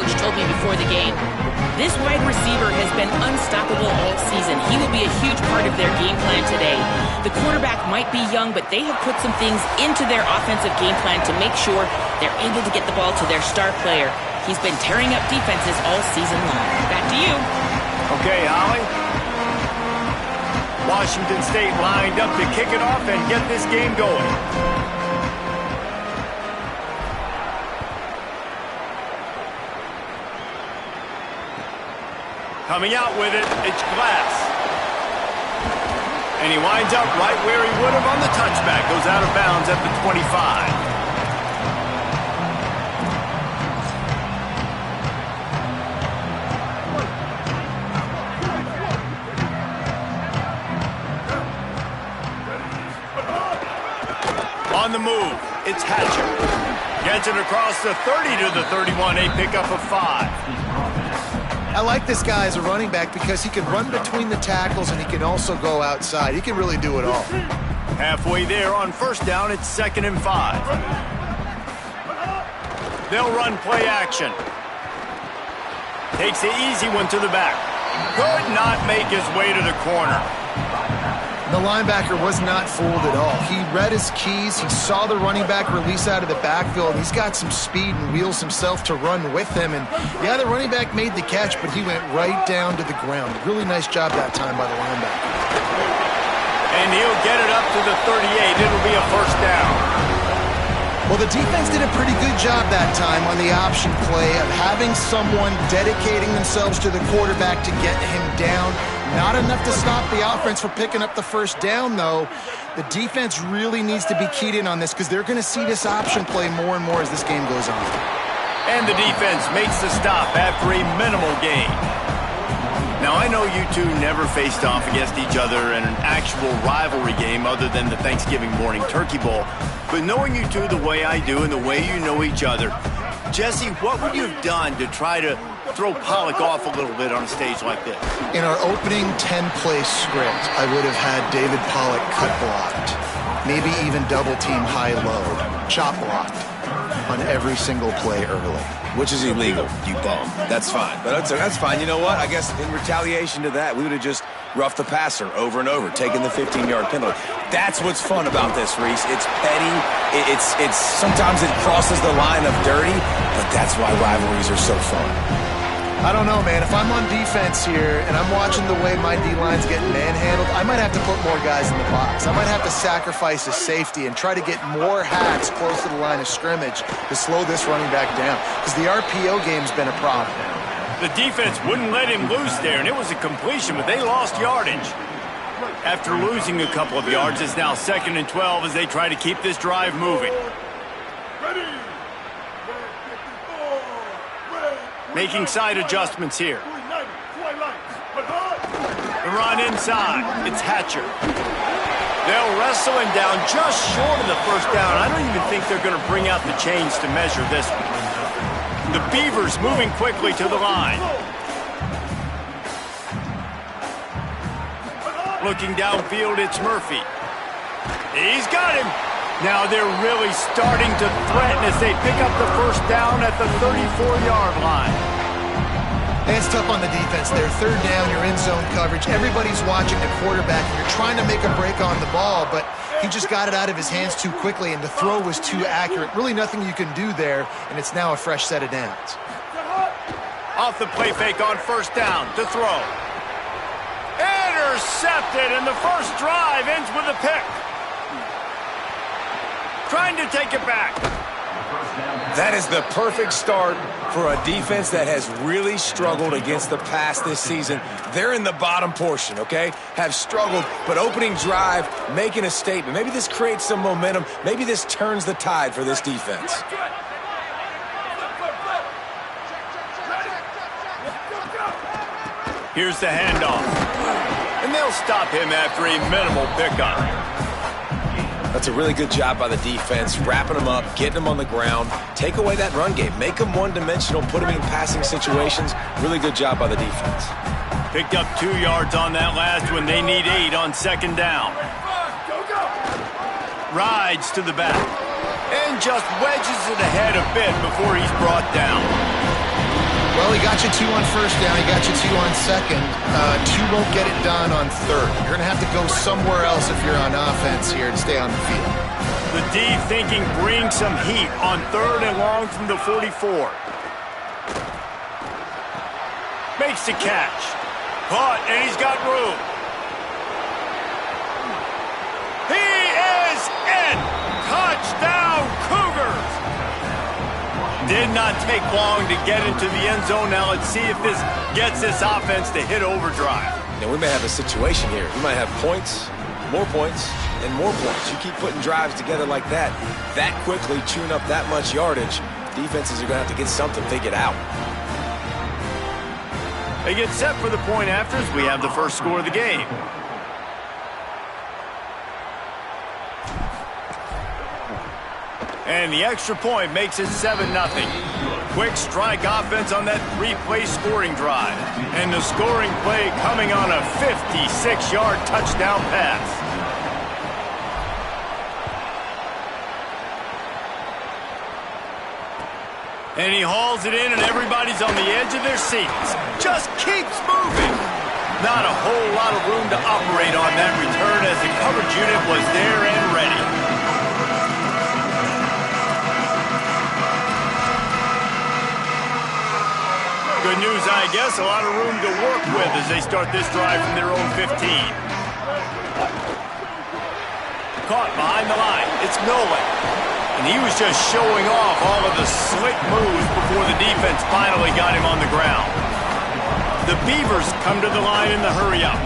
coach told me before the game. This wide receiver has been unstoppable all season. He will be a huge part of their game plan today. The quarterback might be young, but they have put some things into their offensive game plan to make sure they're able to get the ball to their star player. He's been tearing up defenses all season long. Back to you. Okay, Holly. Washington State lined up to kick it off and get this game going. Coming out with it, it's Glass. And he winds up right where he would have on the touchback. Goes out of bounds at the 25. On the move, it's Hatcher. Gets it across the 30 to the 31, a pickup of 5. I like this guy as a running back because he can run between the tackles and he can also go outside. He can really do it all. Halfway there on first down, it's 2nd and 5. They'll run play action. Takes the easy one to the back. Could not make his way to the corner. The linebacker was not fooled at all. He read his keys. He saw the running back release out of the backfield. He's got some speed and wheels himself to run with him. And, yeah, the running back made the catch, but he went right down to the ground. Really nice job that time by the linebacker. And he'll get it up to the 38. It'll be a first down. Well, the defense did a pretty good job that time on the option play of having someone dedicating themselves to the quarterback to get him down. Not enough to stop the offense from picking up the first down, though. The defense really needs to be keyed in on this because they're going to see this option play more and more as this game goes on. And the defense makes the stop after a minimal gain. Now, I know you two never faced off against each other in an actual rivalry game other than the Thanksgiving morning Turkey Bowl. But knowing you two the way I do and the way you know each other, Jesse, what would you have done to try to throw Pollock off a little bit on a stage like this? In our opening 10-play script, I would have had David Pollock cut blocked, maybe even double-team high-low, chop blocked on every single play early. Which is illegal, you bum. That's fine. But that's fine. You know what? I guess in retaliation to that, we would have just roughed the passer over and over, taking the 15-yard penalty. That's what's fun about this, Reese. It's petty. It's sometimes it crosses the line of dirty, but that's why rivalries are so fun. I don't know, man. If I'm on defense here and I'm watching the way my D-line's getting manhandled, I might have to put more guys in the box. I might have to sacrifice a safety and try to get more hacks close to the line of scrimmage to slow this running back down because the RPO game's been a problem. The defense wouldn't let him loose there, and it was a completion, but they lost yardage. After losing a couple of yards, it's now 2nd and 12 as they try to keep this drive moving. Making side adjustments here. The run inside. It's Hatcher. They'll wrestle him down just short of the first down. I don't even think they're going to bring out the chains to measure this one. The Beavers moving quickly to the line. Looking downfield, it's Murphy. He's got him. Now they're really starting to threaten as they pick up the first down at the 34-yard line. And it's tough on the defense there. Third down, you're in zone coverage. Everybody's watching the quarterback, and you're trying to make a break on the ball, but he just got it out of his hands too quickly, and the throw was too accurate. Really nothing you can do there, and it's now a fresh set of downs. Off the play fake on first down to throw. Intercepted, and the first drive ends with a pick. Trying to take it back. That is the perfect start for a defense that has really struggled against the pass this season. They're in the bottom portion, okay? Have struggled, but opening drive, making a statement. Maybe this creates some momentum. Maybe this turns the tide for this defense. Here's the handoff. And they'll stop him after a minimal pickup. That's a really good job by the defense, wrapping them up, getting them on the ground, take away that run game, make them one-dimensional, put them in passing situations. Really good job by the defense. Picked up 2 yards on that last one. They need 8 on second down. Rides to the back and just wedges it ahead a bit before he's brought down. Well, he got you 2 on first down. He got you 2 on second. 2 won't get it done on third. You're going to have to go somewhere else if you're on offense here to stay on the field. The D thinking bring some heat on 3rd and long from the 44. Makes the catch. Caught, and he's got room. He is in! Touchdown, Cougars! Did not take long to get into the end zone. Now let's see if this gets this offense to hit overdrive. Now, we may have a situation here. We might have points, and more points. You keep putting drives together like that quickly, chewing up that much yardage, defenses are going to have to get something figured out. They get set for the point afters. We have the first score of the game. And the extra point makes it 7-0. Quick strike offense on that 3-play scoring drive. And the scoring play coming on a 56-yard touchdown pass. And he hauls it in, and everybody's on the edge of their seats. Just keeps moving. Not a whole lot of room to operate on that return as the coverage unit was there and ready. Good news, I guess, a lot of room to work with as they start this drive from their own 15. Caught behind the line. It's Nolan. And he was just showing off all of the slick moves before the defense finally got him on the ground. The Beavers come to the line in the hurry-up.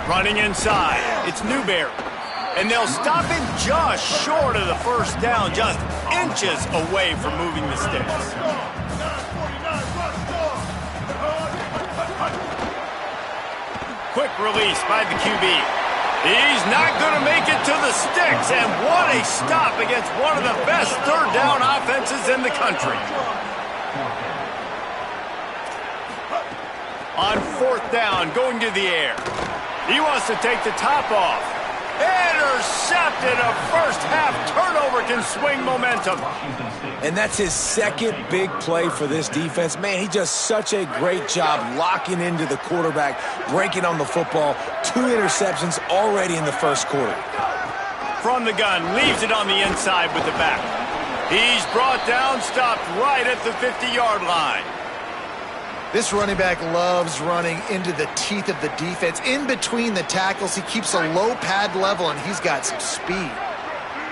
Running inside. It's Newberry. And they'll stop him just short of the first down, just inches away from moving the sticks. Quick release by the QB. He's not going to make it to the sticks, and what a stop against one of the best third down offenses in the country. On 4th down, going to the air. He wants to take the top off. Intercepted. A first-half turnover can swing momentum. And that's his second big play for this defense. Man, he does such a great job locking into the quarterback, breaking on the football. 2 interceptions already in the first quarter. From the gun, leaves it on the inside with the back. He's brought down, stopped right at the 50-yard line. This running back loves running into the teeth of the defense. In between the tackles, he keeps a low pad level, and he's got some speed.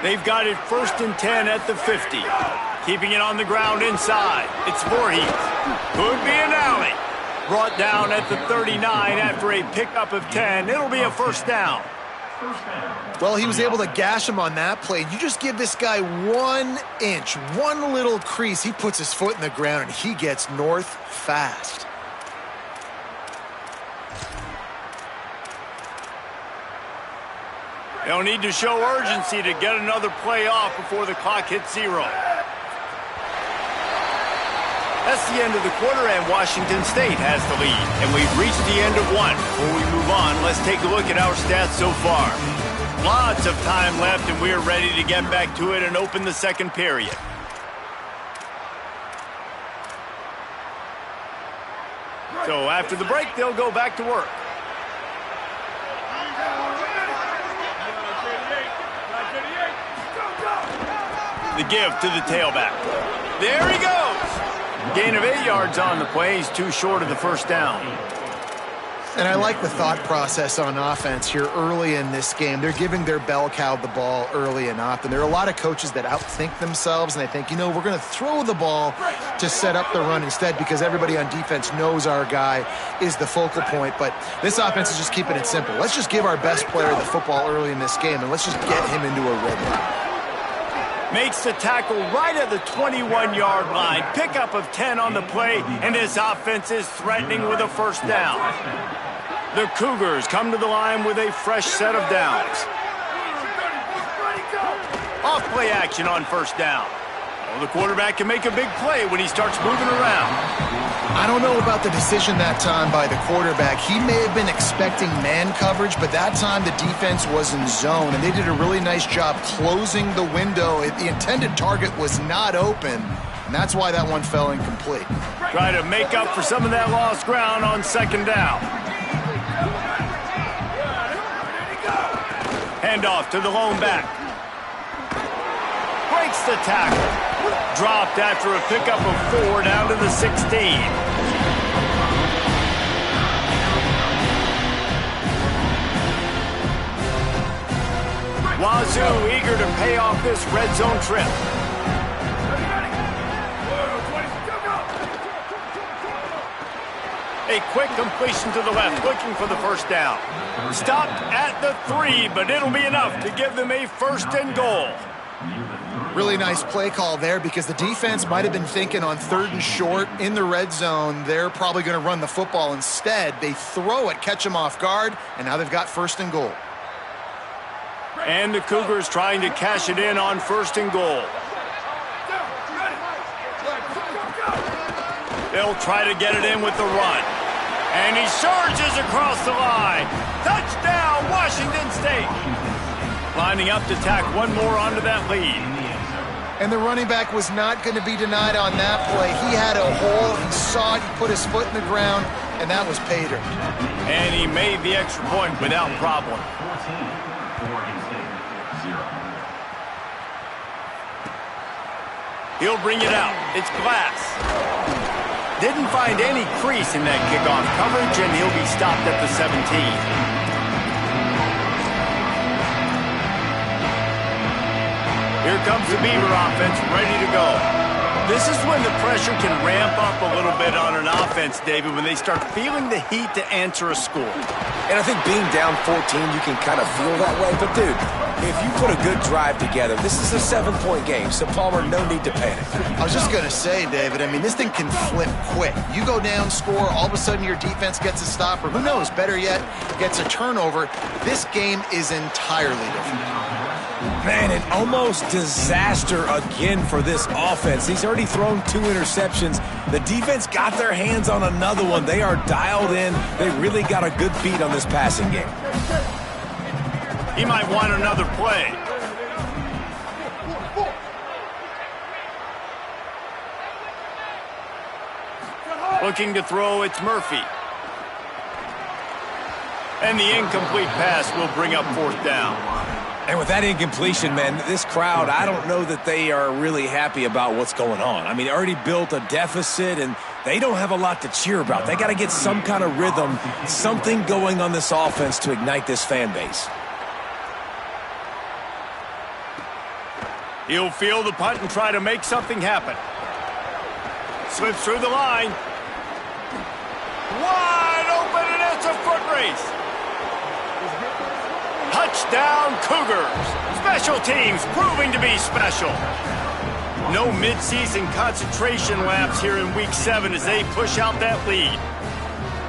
They've got it 1st and 10 at the 50. Keeping it on the ground inside. It's Voorhees. Could be an alley. Brought down at the 39 after a pickup of 10. It'll be a first down. Well, he was able to gash him on that play. You just give this guy 1 inch, one little crease. He puts his foot in the ground, and he gets north fast. They'll need to show urgency to get another play off before the clock hits 0. That's the end of the quarter, and Washington State has the lead. And we've reached the end of 1. Before we move on, let's take a look at our stats so far. Lots of time left, and we're ready to get back to it and open the second period. So after the break, they'll go back to work. The give to the tailback. There he goes. Gain of 8 yards on the play. He's too short of the first down. And I like the thought process on offense here early in this game. They're giving their bell cow the ball early and often. There are a lot of coaches that outthink themselves, and they think, you know, we're going to throw the ball to set up the run instead because everybody on defense knows our guy is the focal point. But this offense is just keeping it simple. Let's just give our best player the football early in this game, and let's just get him into a rhythm. Makes the tackle right at the 21-yard line. Pickup of 10 on the play, and his offense is threatening with a first down. The Cougars come to the line with a fresh set of downs. Off play action on first down. Well, the quarterback can make a big play when he starts moving around. I don't know about the decision that time by the quarterback. He may have been expecting man coverage, but that time the defense was in zone, and they did a really nice job closing the window. The intended target was not open, And that's why that one fell incomplete. Try to make up for some of that lost ground on second down. Handoff to the lone back. Breaks the tackle. Dropped after a pickup of 4 down to the 16. Wazoo eager to pay off this red zone trip. A quick completion to the left, looking for the first down. Stopped at the 3, but it'll be enough to give them a 1st and goal. Really nice play call there because the defense might have been thinking on 3rd and short in the red zone, they're probably going to run the football. Instead, they throw it, catch them off guard, and now they've got 1st and goal. And the Cougars trying to cash it in on 1st and goal. They'll try to get it in with the run. And he surges across the line. Touchdown, Washington State. Lining up to tack one more onto that lead. And the running back was not going to be denied on that play. He had a hole, he saw it, he put his foot in the ground, and that was pay dirt. And he made the extra point without problem. He'll bring it out. It's Glass. Didn't find any crease in that kickoff coverage, and he'll be stopped at the 17. Here comes the Beaver offense, ready to go. This is when the pressure can ramp up a little bit on an offense, David, when they start feeling the heat to answer a score. And I think being down 14, you can kind of feel that way. But, dude, if you put a good drive together, this is a 7-point game, so, Palmer, no need to panic. I was just going to say, David, I mean, this thing can flip quick. You go down, score, all of a sudden your defense gets a stop, or who knows, better yet, gets a turnover. This game is entirely different. Man, an almost disaster again for this offense. He's already thrown 2 interceptions. The defense got their hands on another one. They are dialed in. They really got a good beat on this passing game. He might want another play. Looking to throw, it's Murphy. And the incomplete pass will bring up 4th down. And with that incompletion, man, this crowd, I don't know that they are really happy about what's going on. I mean, they already built a deficit, and they don't have a lot to cheer about. They got to get some kind of rhythm, something going on this offense to ignite this fan base. He'll field the punt and try to make something happen. Slips through the line. Wide open, and it's a foot race. Touchdown, Cougars. Special teams proving to be special. No midseason concentration laps here in Week 7 as they push out that lead.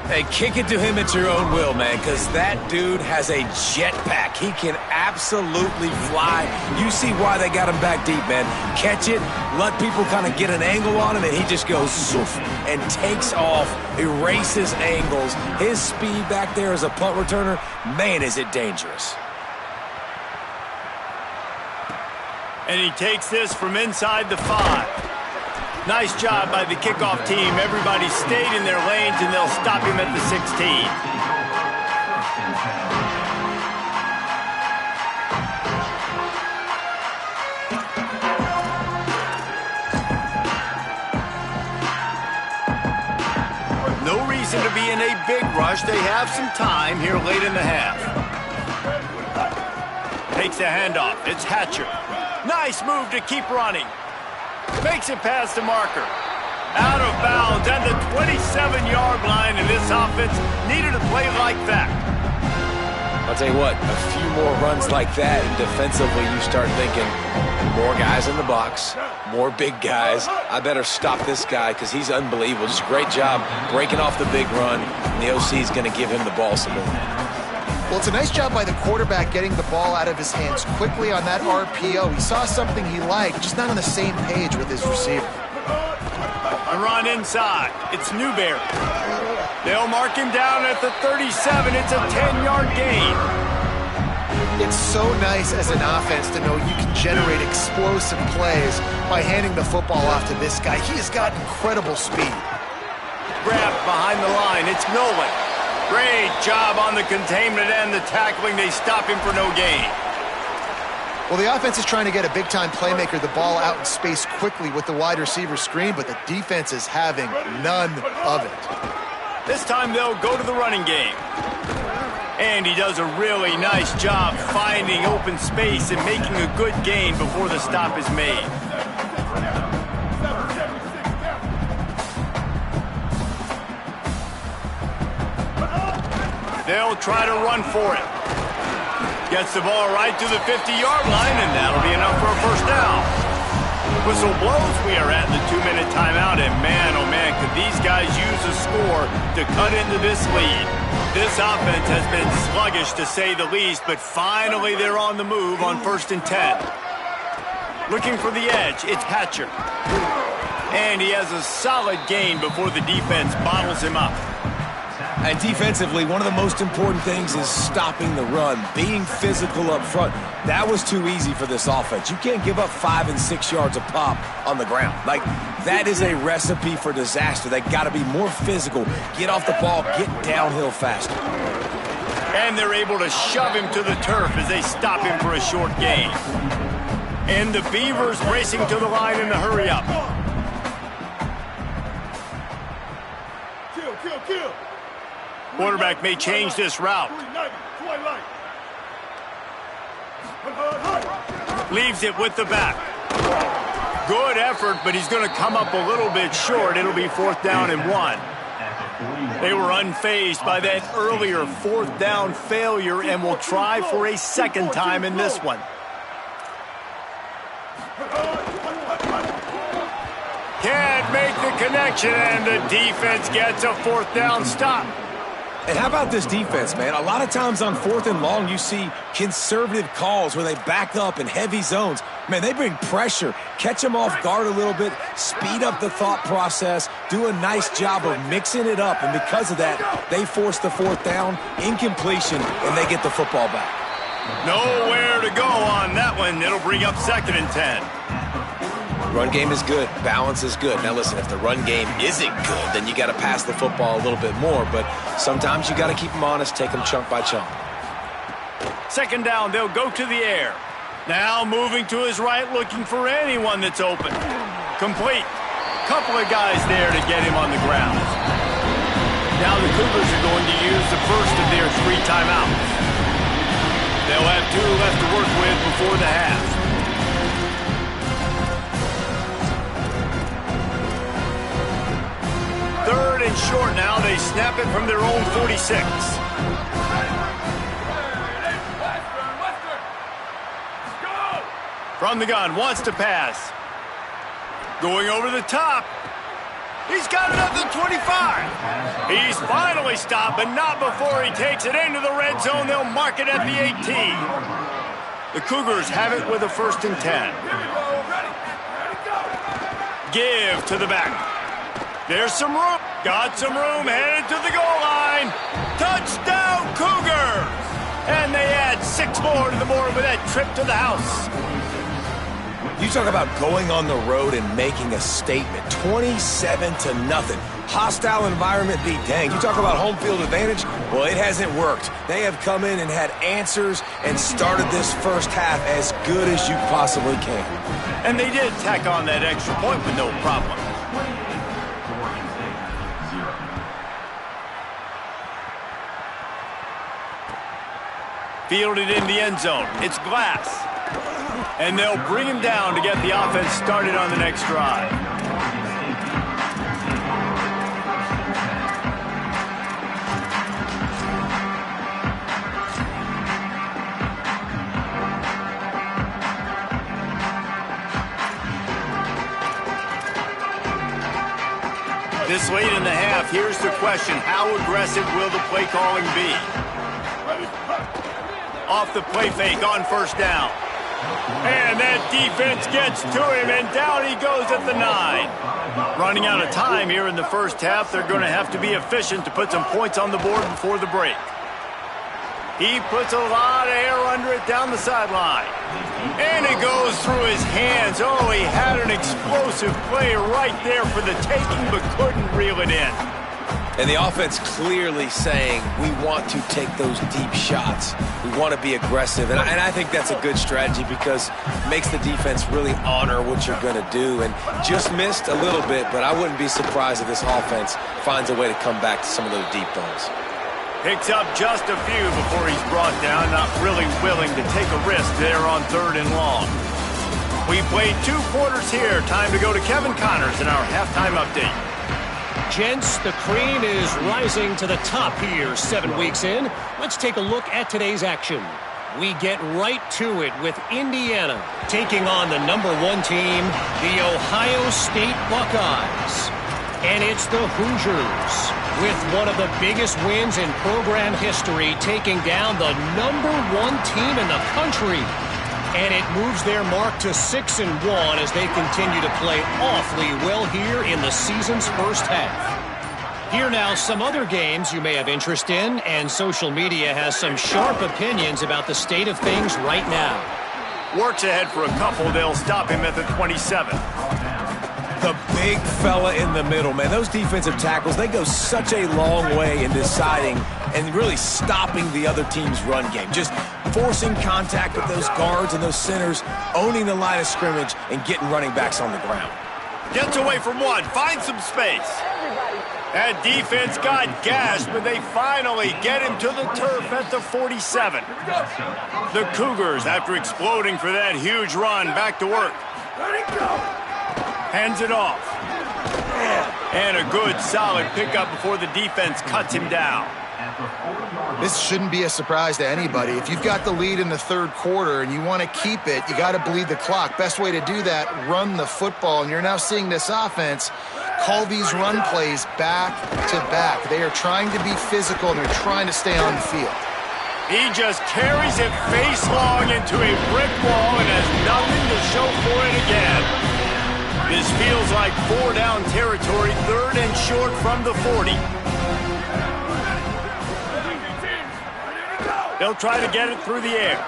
Hey, kick it to him at your own will, man, because that dude has a jetpack. He can absolutely fly. You see why they got him back deep, man. Catch it, let people kind of get an angle on him, and he just goes zoof and takes off, erases angles. His speed back there as a punt returner, man, is it dangerous. And he takes this from inside the 5. Nice job by the kickoff team. Everybody stayed in their lanes, and they'll stop him at the 16. No reason to be in a big rush. They have some time here late in the half. Takes a handoff. It's Hatcher. Nice move to keep running. Makes it past the marker. Out of bounds at the 27-yard line, and this offense needed a play like that. I'll tell you what, a few more runs like that, and defensively you start thinking, more guys in the box, more big guys. I better stop this guy because he's unbelievable. Just a great job breaking off the big run, and the OC is going to give him the ball some more. Well, it's a nice job by the quarterback getting the ball out of his hands quickly on that RPO. He saw something he liked, just not on the same page with his receiver. A run inside. It's Newberry. They'll mark him down at the 37. It's a 10-yard gain. It's so nice as an offense to know you can generate explosive plays by handing the football off to this guy. He has got incredible speed. Grabbed behind the line. It's Nolan. Great job on the containment and the tackling. They stop him for no gain. Well, the offense is trying to get a big-time playmaker the ball out in space quickly with the wide receiver screen, but the defense is having none of it. This time they'll go to the running game. And he does a really nice job finding open space and making a good gain before the stop is made. They'll try to run for it. Gets the ball right to the 50-yard line, and that'll be enough for a first down. Whistle blows. We are at the 2-minute timeout, and man, oh man, could these guys use a score to cut into this lead. This offense has been sluggish, to say the least, but finally they're on the move on 1st and 10. Looking for the edge, it's Hatcher. And he has a solid gain before the defense bottles him up. And defensively, one of the most important things is stopping the run, being physical up front. That was too easy for this offense. You can't give up 5 and 6 yards a pop on the ground. Like, that is a recipe for disaster. They got to be more physical, get off the ball, get downhill faster. And they're able to shove him to the turf as they stop him for a short gain. And the Beavers racing to the line in the hurry up. Kill. Quarterback may change this route. Leaves it with the back. Good effort, but he's going to come up a little bit short. It'll be 4th down and 1. They were unfazed by that earlier 4th down failure and will try for a second time in this one. Can't make the connection, and the defense gets a 4th down stop. And how about this defense, man? A lot of times on 4th and long, you see conservative calls where they back up in heavy zones. Man, they bring pressure, catch them off guard a little bit, speed up the thought process, do a nice job of mixing it up. And because of that, they force the 4th down, incompletion, and they get the football back. Nowhere to go on that one. It'll bring up 2nd and 10. Run game is good. Balance is good. Now, listen, if the run game isn't good, then you got to pass the football a little bit more. But sometimes you got to keep them honest, take them chunk by chunk. 2nd down, they'll go to the air. Now moving to his right, looking for anyone that's open. Complete. Couple of guys there to get him on the ground. Now the Cougars are going to use the first of their 3 timeouts. They'll have 2 left to work with before the half. 3rd and short now. They snap it from their own 46. From the gun, wants to pass. Going over the top. He's got it at the 25. He's finally stopped, but not before he takes it into the red zone. They'll mark it at the 18. The Cougars have it with a 1st and 10. Give to the back. There's some room. Got some room, headed to the goal line. Touchdown, Cougars! And they add 6 more to the board with that trip to the house. You talk about going on the road and making a statement. 27-0. Hostile environment be danged. You talk about home field advantage. Well, it hasn't worked. They have come in and had answers and started this first half as good as you possibly can. And they did tack on that extra point with no problem. Fielded in the end zone. It's Glass. And they'll bring him down to get the offense started on the next drive. This late in the half, here's the question. How aggressive will the play calling be? Off the play fake on 1st down. And that defense gets to him, and down he goes at the 9. Running out of time here in the first half. They're going to have to be efficient to put some points on the board before the break. He puts a lot of air under it down the sideline. And it goes through his hands. Oh, he had an explosive play right there for the taking, but couldn't reel it in. And the offense clearly saying, we want to take those deep shots. We want to be aggressive. And I think that's a good strategy because it makes the defense really honor what you're going to do. And just missed a little bit, but I wouldn't be surprised if this offense finds a way to come back to some of those deep balls. Picks up just a few before he's brought down, not really willing to take a risk there on 3rd and long. We played 2 quarters here. Time to go to Kevin Connors in our halftime update. Gents, the cream is rising to the top here 7 weeks in. Let's take a look at today's action. We get right to it with Indiana taking on the #1 team, the Ohio State Buckeyes. And it's the Hoosiers with one of the biggest wins in program history, taking down the #1 team in the country. And it moves their mark to 6-1 as they continue to play awfully well here in the season's first half. Here now some other games you may have interest in, and social media has some sharp opinions about the state of things right now. Works ahead for a couple. They'll stop him at the 27. The big fella in the middle, man. Those defensive tackles, they go such a long way in deciding and really stopping the other team's run game. Just forcing contact with those guards and those centers, owning the line of scrimmage, and getting running backs on the ground. Gets away from one, finds some space. That defense got gashed, but they finally get him to the turf at the 47. The Cougars, after exploding for that huge run, back to work. Hands it off. And a good, solid pickup before the defense cuts him down. This shouldn't be a surprise to anybody. If you've got the lead in the 3rd quarter and you want to keep it, you got to bleed the clock. Best way to do that, run the football. And you're now seeing this offense call these run plays back to back. They are trying to be physical, and they're trying to stay on the field. He just carries it face long into a brick wall and has nothing to show for it again. This feels like 4-down territory, 3rd and short from the 40. They'll try to get it through the air.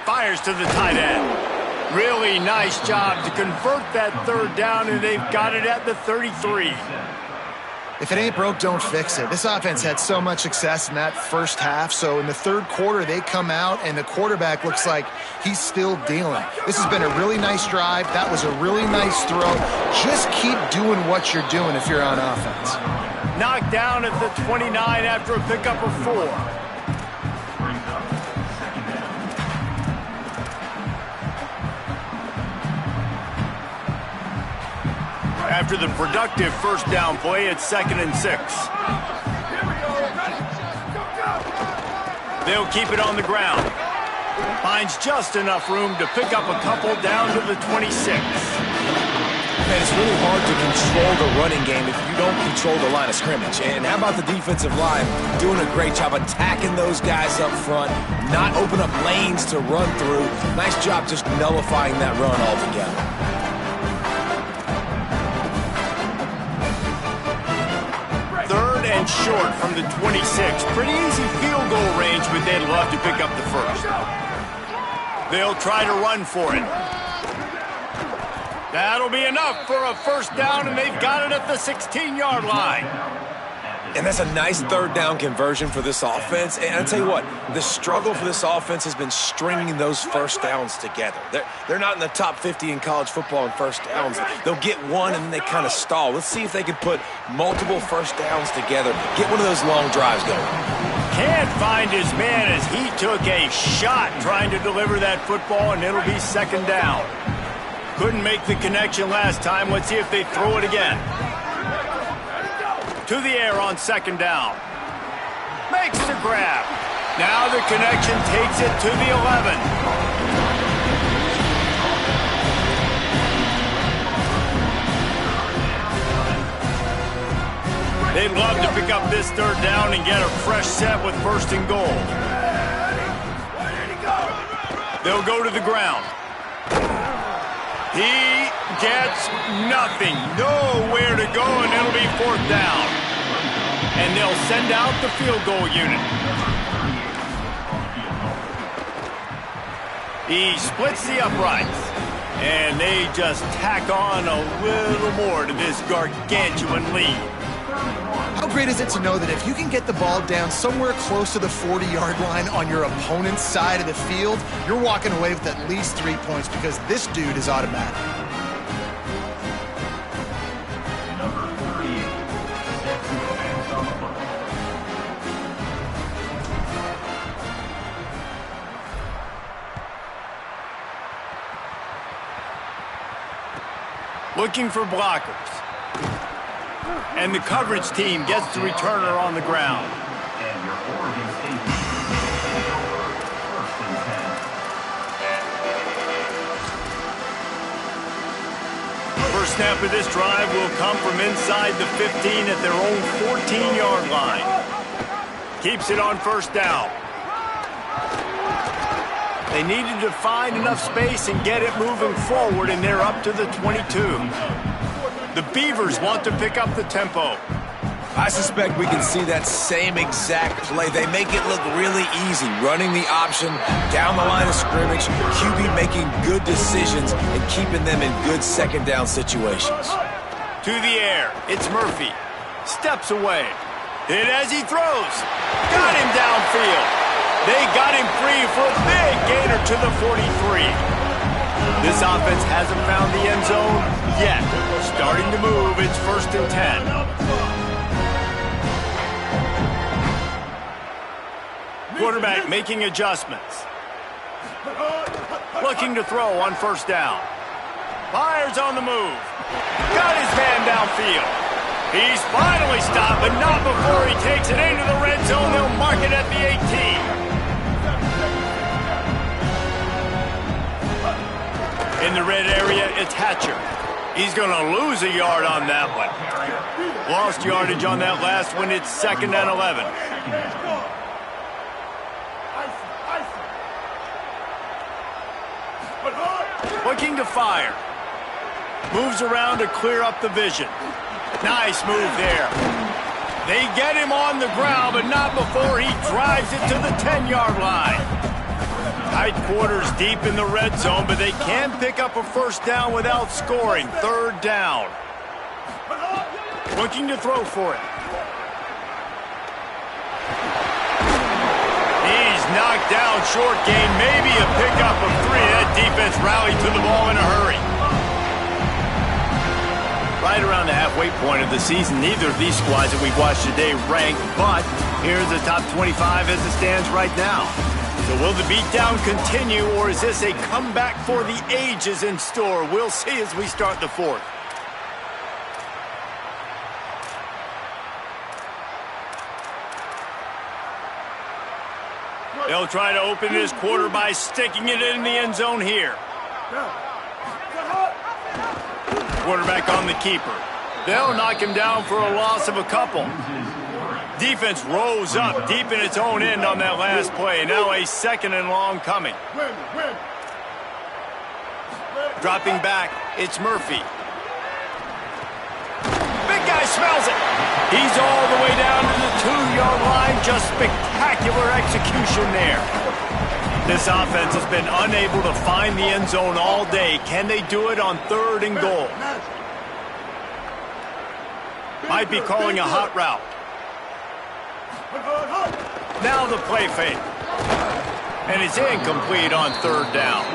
Fires to the tight end. Really nice job to convert that 3rd down, and they've got it at the 33. If it ain't broke, don't fix it. This offense had so much success in that first half, so in the 3rd quarter, they come out, and the quarterback looks like he's still dealing. This has been a really nice drive. That was a really nice throw. Just keep doing what you're doing if you're on offense. Knocked down at the 29 after a pickup of 4. After the productive 1st down play, it's 2nd and 6. They'll keep it on the ground. Finds just enough room to pick up a couple down to the 26. Man, it's really hard to control the running game if you don't control the line of scrimmage. And how about the defensive line doing a great job attacking those guys up front, not open up lanes to run through. Nice job just nullifying that run altogether. 3rd and short from the 26. Pretty easy field goal range, but they'd love to pick up the 1st. They'll try to run for it. That'll be enough for a 1st down, and they've got it at the 16-yard line. And that's a nice 3rd down conversion for this offense. And I'll tell you what, the struggle for this offense has been stringing those 1st downs together. They're not in the top 50 in college football in 1st downs. They'll get one and then they kind of stall. Let's see if they can put multiple 1st downs together, get one of those long drives going. Can't find his man as he took a shot trying to deliver that football, and it'll be 2nd down. Couldn't make the connection last time. Let's see if they throw it again. To the air on 2nd down. Makes the grab. Now the connection takes it to the 11. They'd love to pick up this 3rd down and get a fresh set with 1st and goal. They'll go to the ground. He gets nothing. Nowhere to go, and it'll be 4th down. And they'll send out the field goal unit. He splits the uprights. And they just tack on a little more to this gargantuan lead. How great is it to know that if you can get the ball down somewhere close to the 40-yard line on your opponent's side of the field, you're walking away with at least 3 points because this dude is automatic. Looking for blockers. And the coverage team gets the returner on the ground. First snap of this drive will come from inside the 15 at their own 14-yard line. Keeps it on first down. They needed to find enough space and get it moving forward, and they're up to the 22. The Beavers want to pick up the tempo. I suspect we can see that same exact play. They make it look really easy, running the option down the line of scrimmage, QB making good decisions and keeping them in good second down situations. To the air, it's Murphy. Steps away. Hit as he throws. Got him downfield. They got him free for a big gainer to the 43. This offense hasn't found the end zone yet. Starting to move, it's 1st and 10. Quarterback making adjustments. Looking to throw on first down. Fires on the move. Got his man downfield. He's finally stopped, but not before he takes it into the red zone. They'll mark it at the 18. In the red area, it's Hatcher. He's going to lose a yard on that one. Lost yardage on that last one. It's 2nd and 11. Looking to fire. Moves around to clear up the vision. Nice move there. They get him on the ground, but not before he drives it to the 10-yard line. Tight quarters deep in the red zone, but they can pick up a first down without scoring. 3rd down. Looking to throw for it. He's knocked down, short gain, maybe a pickup of 3. That defense rallied to the ball in a hurry. Right around the halfway point of the season, neither of these squads that we've watched today rank, but here's the top 25 as it stands right now. So will the beatdown continue, or is this a comeback for the ages in store? We'll see as we start the 4th. They'll try to open this quarter by sticking it in the end zone here. Quarterback on the keeper. They'll knock him down for a loss of a couple. Defense rose up deep in its own end on that last play. Now a 2nd and long coming. Dropping back, it's Murphy. Big guy smells it. He's all the way down to the 2-yard line. Just spectacular execution there. This offense has been unable to find the end zone all day. Can they do it on 3rd and goal? Might be calling a hot route. Now the play fake. And it's incomplete on 3rd down.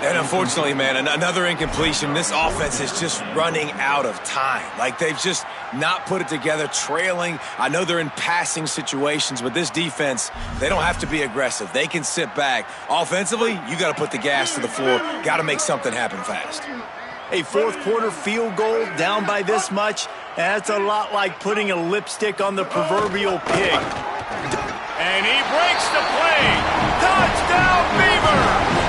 And unfortunately, man, another incompletion. This offense is just running out of time. Like, they've just not put it together, trailing. I know they're in passing situations, but this defense, they don't have to be aggressive. They can sit back. Offensively, you got to put the gas to the floor. Got to make something happen fast. A 4th quarter field goal down by this much, that's a lot like putting a lipstick on the proverbial pig. And he breaks the play. Touchdown, Beaver!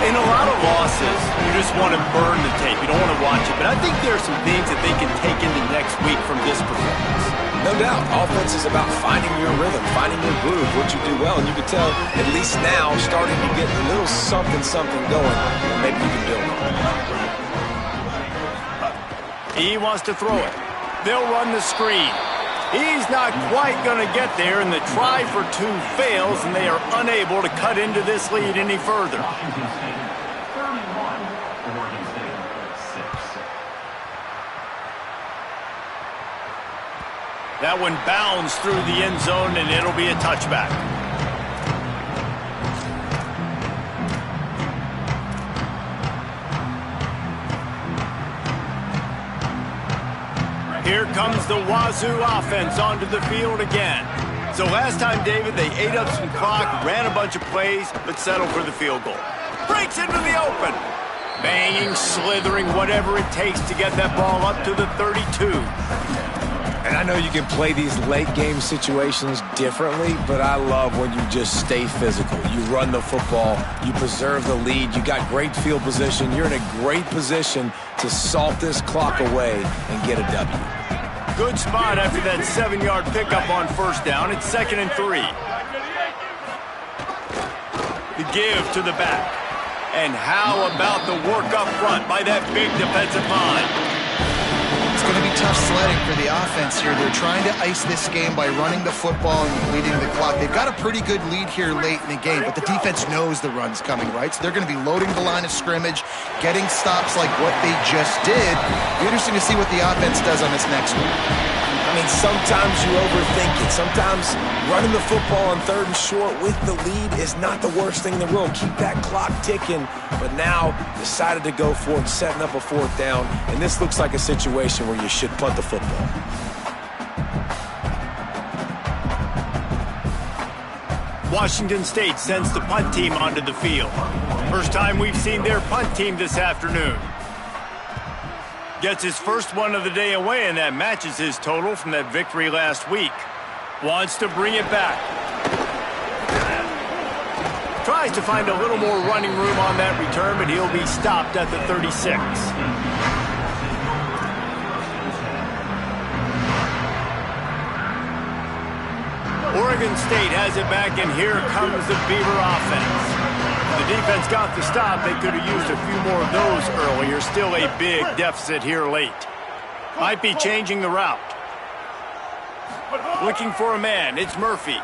In a lot of losses, you just want to burn the tape. You don't want to watch it. But I think there are some things that they can take into next week from this performance. No doubt. Offense is about finding your rhythm, finding your groove, what you do well. And you can tell, at least now, starting to get a little something going that maybe you can build on. He wants to throw it. They'll run the screen. He's not quite going to get there, and the try for two fails, and they are unable to cut into this lead any further. That one bounds through the end zone, and it'll be a touchback. Here comes the Wazoo offense onto the field again. So last time, David, they ate up some clock, ran a bunch of plays, but settled for the field goal. Breaks into the open. Banging, slithering, whatever it takes to get that ball up to the 32. And I know you can play these late-game situations differently, but I love when you just stay physical. You run the football, you preserve the lead, you got great field position, you're in a great position to salt this clock away and get a W. Good spot after that 7-yard pickup on first down. It's 2nd and 3. The give to the back. And how about the work up front by that big defensive line? It's going to be tough sledding for the offense here. They're trying to ice this game by running the football and bleeding the clock. They've got a pretty good lead here late in the game, but the defense knows the run's coming, right? So they're going to be loading the line of scrimmage, getting stops like what they just did. Be interesting to see what the offense does on this next one. I mean, sometimes you overthink it. Sometimes running the football on 3rd and short with the lead is not the worst thing in the world. Keep that clock ticking. But now decided to go for it, setting up a 4th down. And this looks like a situation where you should punt the football. Washington State sends the punt team onto the field. First time we've seen their punt team this afternoon. Gets his first one of the day away, and that matches his total from that victory last week. Wants to bring it back. Tries to find a little more running room on that return, but he'll be stopped at the 36. Oregon State has it back, and here comes the Beaver offense. The defense got the stop. They could have used a few more of those earlier. Still a big deficit here late. Might be changing the route. Looking for a man. It's Murphy.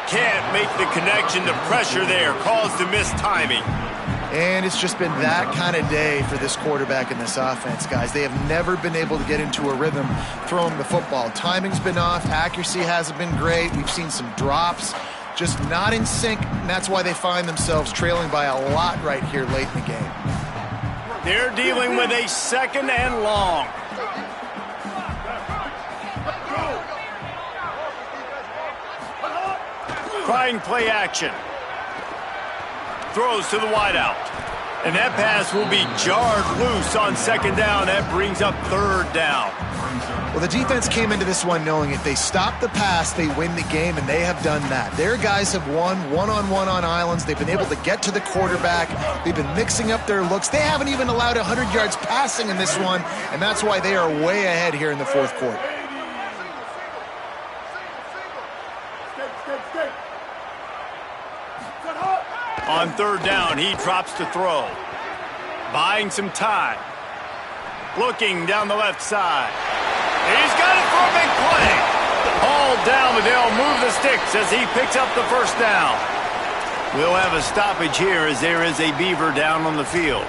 Can't make the connection. The pressure there caused the mistiming. And it's just been that kind of day for this quarterback and this offense, guys. They have never been able to get into a rhythm throwing the football. Timing's been off. Accuracy hasn't been great. We've seen some drops. Just not in sync, and that's why they find themselves trailing by a lot right here late in the game. They're dealing with a 2nd and long. Trying play action. Throws to the wideout. And that pass will be jarred loose on 2nd down. That brings up 3rd down. Well, the defense came into this one knowing if they stop the pass, they win the game, and they have done that. Their guys have won one-on-one on islands. They've been able to get to the quarterback. They've been mixing up their looks. They haven't even allowed 100 yards passing in this one, and that's why they are way ahead here in the 4th quarter. On 3rd down, he drops to throw. Buying some time. Looking down the left side. He's got it for a big play. Hauled down, but they'll move the sticks as he picks up the 1st down. We'll have a stoppage here as there is a Beaver down on the field.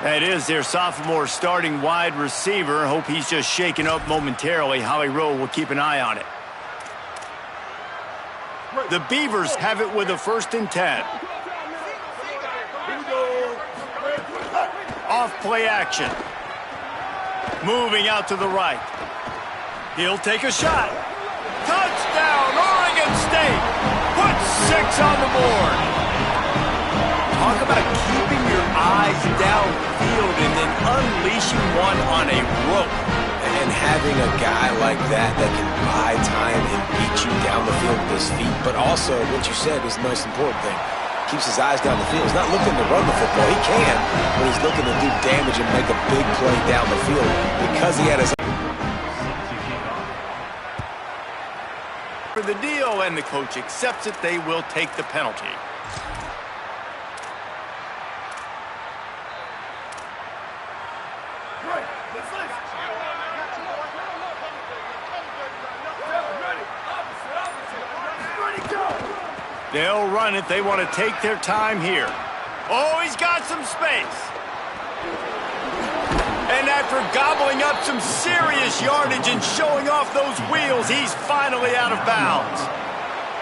That is their sophomore starting wide receiver. Hope he's just shaken up momentarily. Howie Rowe will keep an eye on it. The Beavers have it with a 1st and 10. Off play action. Moving out to the right. He'll take a shot. Touchdown, Oregon State. Put 6 on the board. Talk about keeping your eyes downfield and then unleashing one on a rope. And having a guy like that can buy time and beat you down the field with his feet. But also, what you said is the most important thing. Keeps his eyes down the field. He's not looking to run the football. He can, but he's looking to do damage and make a big play down the field because he had his... For the deal, and the coach accepts it. They will take the penalty. They'll run it. They want to take their time here. Oh, he's got some space. And after gobbling up some serious yardage and showing off those wheels, he's finally out of bounds.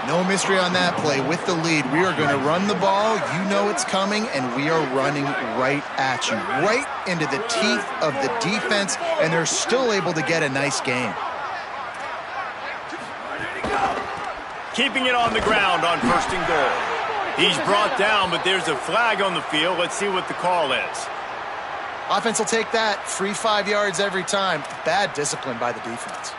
No mystery on that play. With the lead, we are going to run the ball. You know it's coming, and we are running right at you, right into the teeth of the defense, and they're still able to get a nice gain. Keeping it on the ground on 1st and goal. He's brought down, but there's a flag on the field. Let's see what the call is. Offense will take that. Free 5 yards every time. Bad discipline by the defense.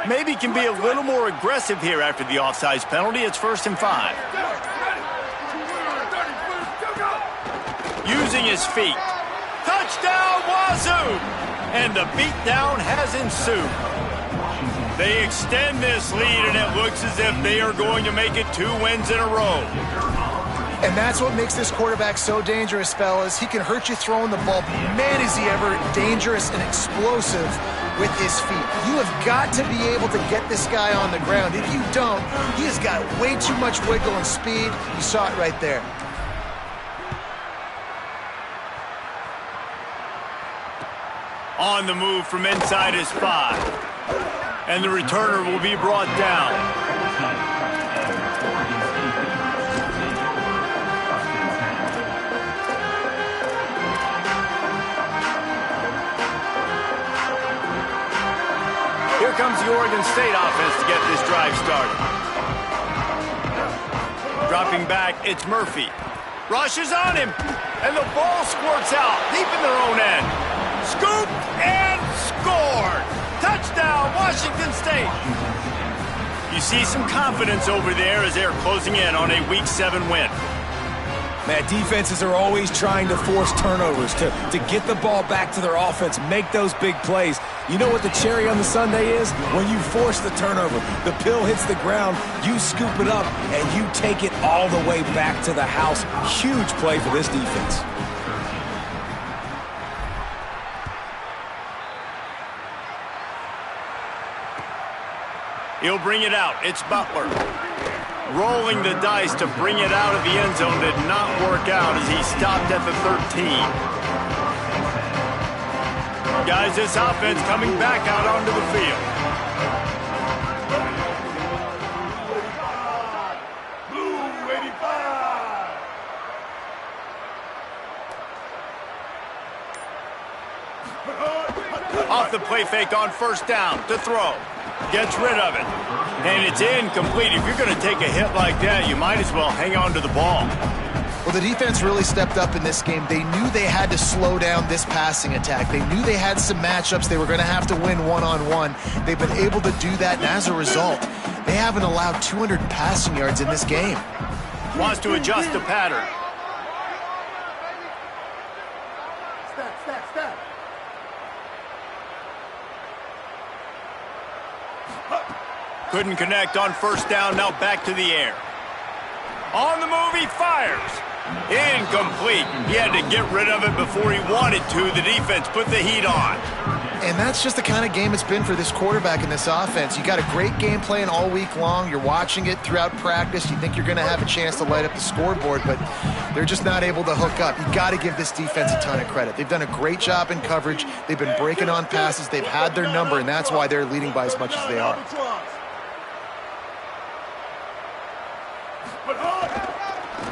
Maybe can be a little more aggressive here after the offsides penalty. It's 1st and 5. Using his feet. Touchdown, Wazoo! And the beatdown has ensued. They extend this lead, and it looks as if they are going to make it 2 wins in a row. And that's what makes this quarterback so dangerous, fellas. He can hurt you throwing the ball. Man, is he ever dangerous and explosive with his feet. You have got to be able to get this guy on the ground. If you don't, he has got way too much wiggle and speed. You saw it right there. On the move from inside his 5. And the returner will be brought down. Here comes the Oregon State offense to get this drive started. Dropping back, it's Murphy. Rushes on him, and the ball squirts out deep in their own end. Scooped and scored. Touchdown, Washington State. You see some confidence over there as they're closing in on a Week 7 win. Man, defenses are always trying to force turnovers to get the ball back to their offense, make those big plays. You know what the cherry on the sundae is? When you force the turnover, the pill hits the ground, you scoop it up, and you take it all the way back to the house. Huge play for this defense. He'll bring it out. It's Butler. Rolling the dice to bring it out of the end zone did not work out as he stopped at the 13. Guys, this offense coming back out onto the field. Blue 85. Off the play fake on 1st down to throw. Gets rid of it. And it's incomplete. If you're going to take a hit like that, you might as well hang on to the ball. Well, the defense really stepped up in this game. They knew they had to slow down this passing attack. They knew they had some matchups they were going to have to win one-on-one. They've been able to do that, and as a result, they haven't allowed 200 passing yards in this game. Wants to adjust the pattern. Step. Couldn't connect on 1st down. Now back to the air. On the move, he fires. Incomplete. He had to get rid of it before he wanted to. The defense put the heat on. And that's just the kind of game it's been for this quarterback in this offense. You got a great game plan all week long. You're watching it throughout practice. You think you're going to have a chance to light up the scoreboard, but they're just not able to hook up. You got to give this defense a ton of credit. They've done a great job in coverage. They've been breaking on passes. They've had their number, and that's why they're leading by as much as they are.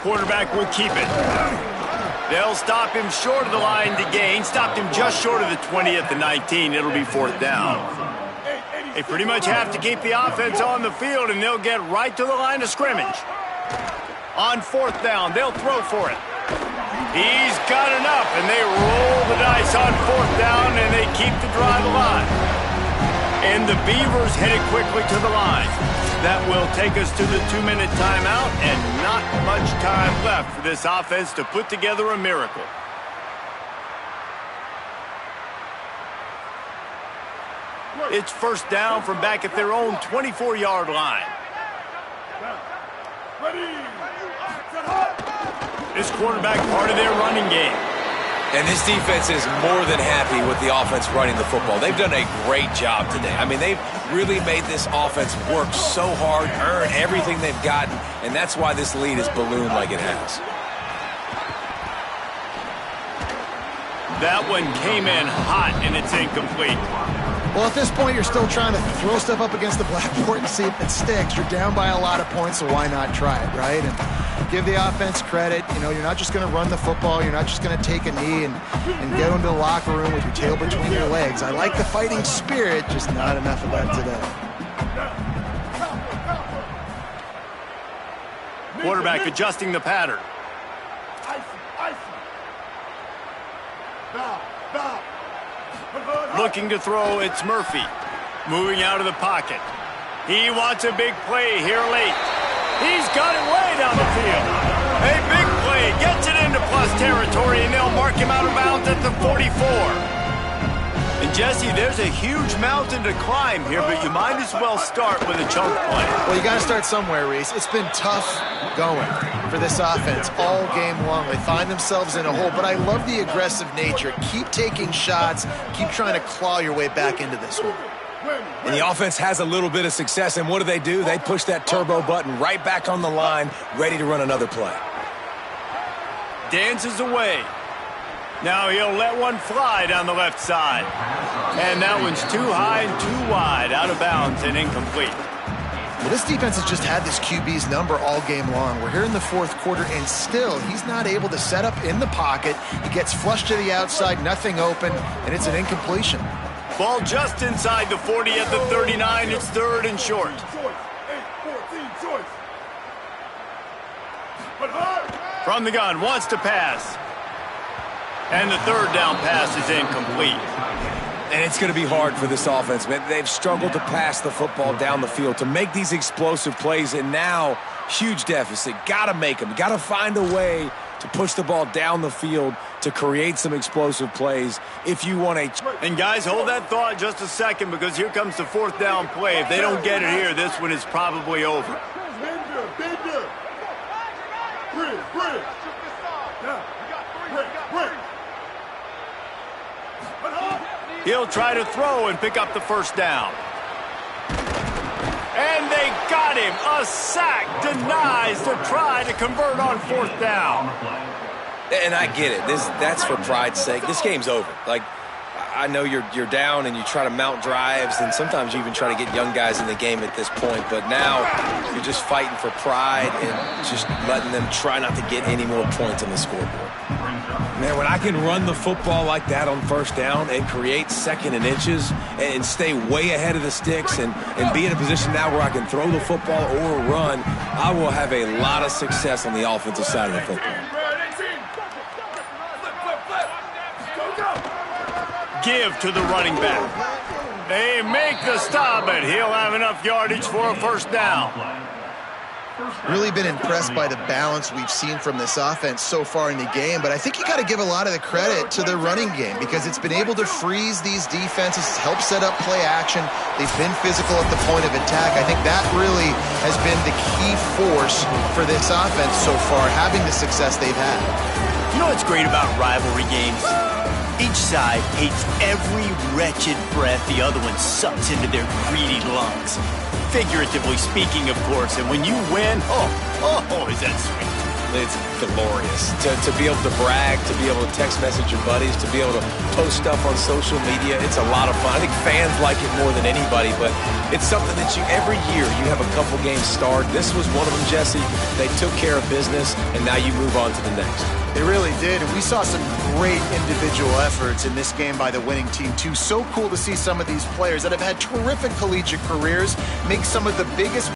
Quarterback will keep it. They'll stop him short of the line to gain. Stopped him just short of the 20 at the 19. It'll be 4th down. They pretty much have to keep the offense on the field, and they'll get right to the line of scrimmage. On 4th down, they'll throw for it. He's got enough, and they roll the dice on 4th down, and they keep the drive alive. And the Beavers headed quickly to the line. That will take us to the 2-minute timeout, and not much time left for this offense to put together a miracle. It's 1st down from back at their own 24-yard line. This quarterback part of their running game. And this defense is more than happy with the offense running the football. They've done a great job today. I mean, they've really made this offense work so hard, earn everything they've gotten, and that's why this lead is ballooned like it has. That one came in hot, and it's incomplete. Well, at this point, you're still trying to throw stuff up against the blackboard and see if it sticks. You're down by a lot of points, so why not try it, right? And give the offense credit. You know, you're not just going to run the football. You're not just going to take a knee and go into the locker room with your tail between your legs. I like the fighting spirit, just not enough of that today. Quarterback adjusting the pattern. Looking to throw, it's Murphy. Moving out of the pocket. He wants a big play here late. He's got it way down the field. A big play, gets it into plus territory, and they'll mark him out of bounds at the 44. And Jesse, there's a huge mountain to climb here, but you might as well start with a chunk play. Well, you got to start somewhere, Reese. It's been tough going for this offense all game long. They find themselves in a hole, but I love the aggressive nature. Keep taking shots. Keep trying to claw your way back into this one. And the offense has a little bit of success, and what do? They push that turbo button right back on the line, ready to run another play. Dances away. Now he'll let one fly down the left side. And that one's too high and too wide, out of bounds and incomplete. Well, this defense has just had this QB's number all game long. We're here in the fourth quarter, and still he's not able to set up in the pocket. He gets flushed to the outside, nothing open, and it's an incompletion. Ball just inside the 40 at the 39. It's third and short. From the gun, wants to pass. And the third down pass is incomplete. And it's going to be hard for this offense, man. They've struggled to pass the football down the field, to make these explosive plays, and now huge deficit. Got to make them. Got to find a way to push the ball down the field to create some explosive plays if you want a... And guys, hold that thought just a second, because here comes the fourth down play. If they don't get it here, this one is probably over. He'll try to throw and pick up the first down. And they got him. A sack denies the try to convert on fourth down. And I get it. That's for pride's sake. This game's over. Like, I know you're down and you try to mount drives, and sometimes you even try to get young guys in the game at this point. But now you're just fighting for pride and just letting them try not to get any more points on the scoreboard. Man, when I can run the football like that on first down and create second and inches and stay way ahead of the sticks and be in a position now where I can throw the football or run, I will have a lot of success on the offensive side of the football. Give to the running back. They make the stop, but he'll have enough yardage for a first down. Really been impressed by the balance we've seen from this offense so far in the game, but I think you got to give a lot of the credit to the running game because it's been able to freeze these defenses, help set up play action. They've been physical at the point of attack. I think that really has been the key force for this offense so far, having the success they've had. You know what's great about rivalry games? Each side hates every wretched breath the other one sucks into their greedy lungs. Figuratively speaking, of course, and when you win, oh, is that sweet. It's glorious. To be able to brag, to be able to text message your buddies, to be able to post stuff on social media, it's a lot of fun. I think fans like it more than anybody, but it's something that every year you have a couple games start. This was one of them, Jesse. They took care of business, and now you move on to the next. They really did, and we saw some great individual efforts in this game by the winning team, too. So cool to see some of these players that have had terrific collegiate careers make some of the biggest